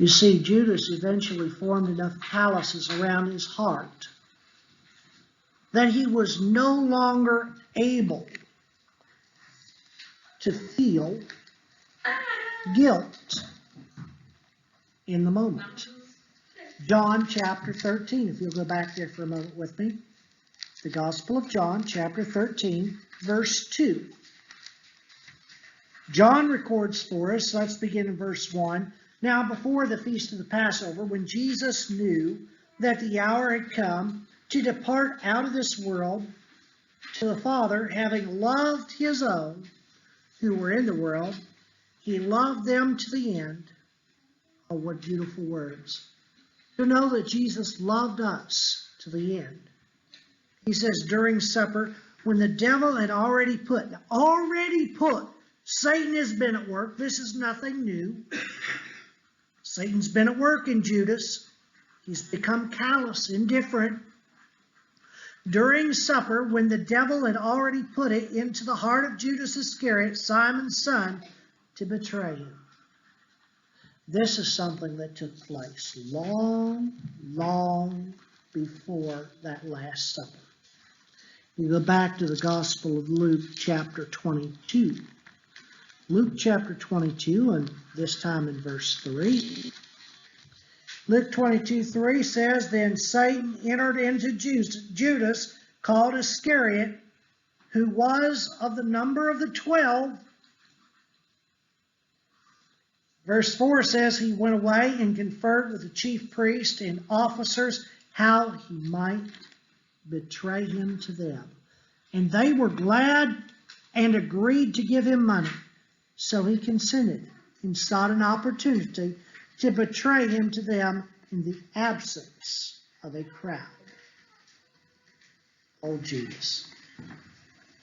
You see, Judas eventually formed enough calluses around his heart that he was no longer able to feel guilt in the moment. John chapter 13, if you'll go back there for a moment with me. The Gospel of John chapter 13, verse 2. John records for us, let's begin in verse 1. Now before the feast of the Passover, when Jesus knew that the hour had come to depart out of this world to the Father, having loved his own who were in the world, he loved them to the end. Oh, what beautiful words. To know that Jesus loved us to the end. He says during supper, when the devil had already put, Satan has been at work. This is nothing new. Satan's been at work in Judas. He's become callous, indifferent. During supper, when the devil had already put it into the heart of Judas Iscariot, Simon's son, to betray him. This is something that took place long, long before that Last Supper. You go back to the Gospel of Luke chapter 22. Luke chapter 22, and this time in verse 3. Luke 22:3 says, Then Satan entered into Judas, called Iscariot, who was of the number of the 12. Verse 4 says, He went away and conferred with the chief priests and officers how he might betray him to them. And they were glad and agreed to give him money. So he consented and sought an opportunity to betray him to them in the absence of a crowd. Old Judas.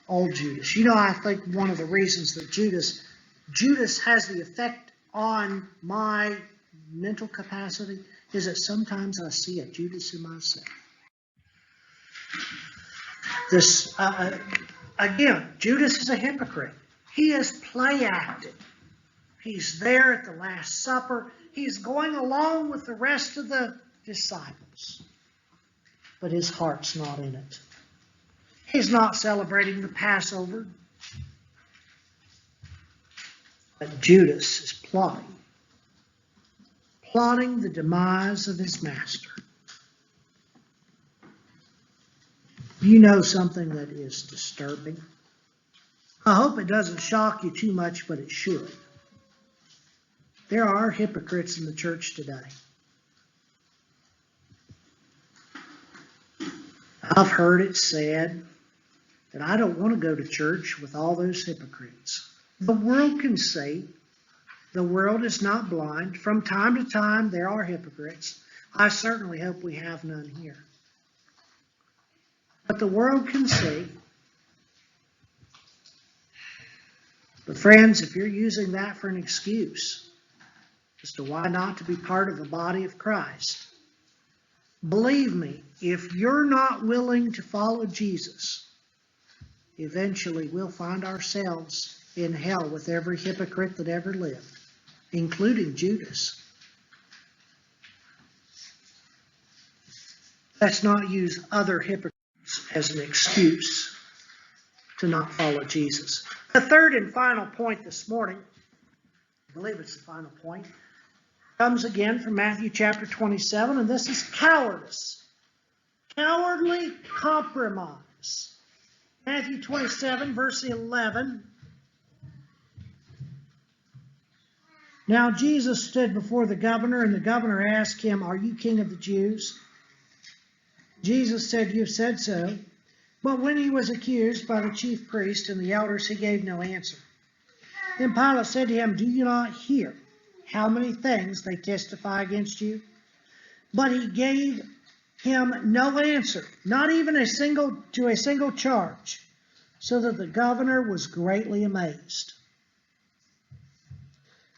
Old Judas. You know, I think one of the reasons that Judas has the effect on my mental capacity is that sometimes I see a Judas in myself. Again, Judas is a hypocrite. He is play acting. He's there at the Last Supper. He's going along with the rest of the disciples. But his heart's not in it. He's not celebrating the Passover. But Judas is plotting the demise of his master. You know something that is disturbing. I hope it doesn't shock you too much, but it should. There are hypocrites in the church today. I've heard it said that I don't want to go to church with all those hypocrites. The world can see. The world is not blind. From time to time, there are hypocrites. I certainly hope we have none here. But the world can see. But friends, if you're using that for an excuse as to why not to be part of the body of Christ, believe me, if you're not willing to follow Jesus, eventually we'll find ourselves in hell with every hypocrite that ever lived, including Judas. Let's not use other hypocrites as an excuse to not follow Jesus. The third and final point this morning, I believe it's the final point, comes again from Matthew chapter 27, and this is cowardice. Cowardly compromise. Matthew 27, verse 11. Now Jesus stood before the governor, and the governor asked him, Are you king of the Jews? Jesus said, You've said so. But when he was accused by the chief priest and the elders, he gave no answer. Then Pilate said to him, Do you not hear how many things they testify against you? But he gave him no answer, not even a single charge, so that the governor was greatly amazed.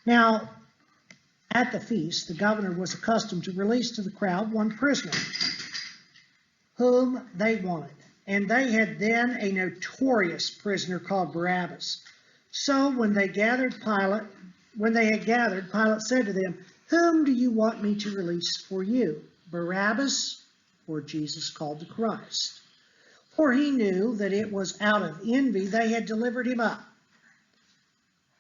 Now, at the feast, the governor was accustomed to release to the crowd one prisoner, whom they wanted. And they had then a notorious prisoner called Barabbas. So when they had gathered, Pilate said to them, Whom do you want me to release for you, Barabbas or Jesus called the Christ? For he knew that it was out of envy they had delivered him up.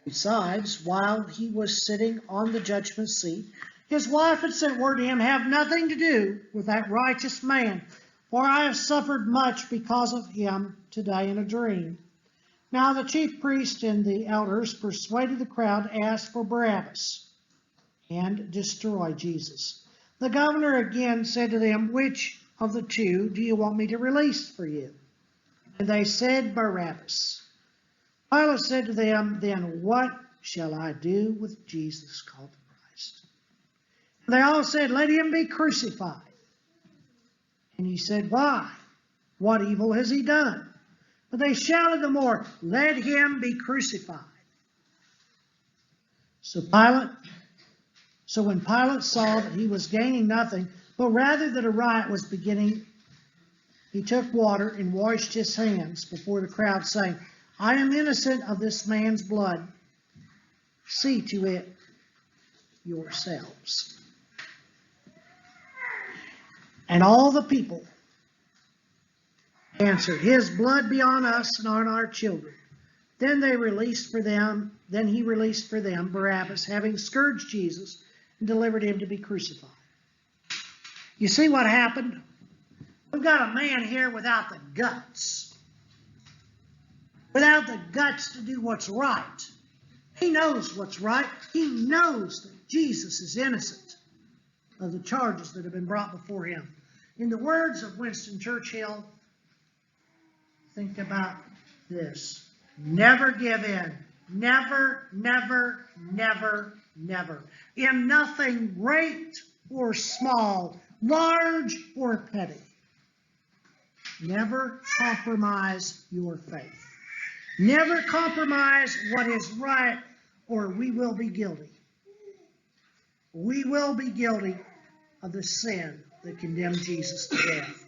Besides, while he was sitting on the judgment seat, his wife had sent word to him, have nothing to do with that righteous man, for I have suffered much because of him today in a dream. Now the chief priest and the elders persuaded the crowd to ask for Barabbas and destroy Jesus. The governor again said to them, which of the two do you want me to release for you? And they said, Barabbas. Pilate said to them, then what shall I do with Jesus called the Christ? And they all said, let him be crucified. And he said, why? What evil has he done? But they shouted the more, let him be crucified. So when Pilate saw that he was gaining nothing, but rather that a riot was beginning, he took water and washed his hands before the crowd, saying, I am innocent of this man's blood. See to it yourselves. And all the people answered, his blood be on us and on our children. Then he released for them Barabbas, having scourged Jesus and delivered him to be crucified. You see what happened? We've got a man here without the guts. Without the guts to do what's right. He knows what's right. He knows that Jesus is innocent of the charges that have been brought before him. In the words of Winston Churchill, think about this. Never give in. Never, never, never, never. In nothing great or small, large or petty. Never compromise your faith. Never compromise what is right, or we will be guilty. We will be guilty of the sin that condemned Jesus to death.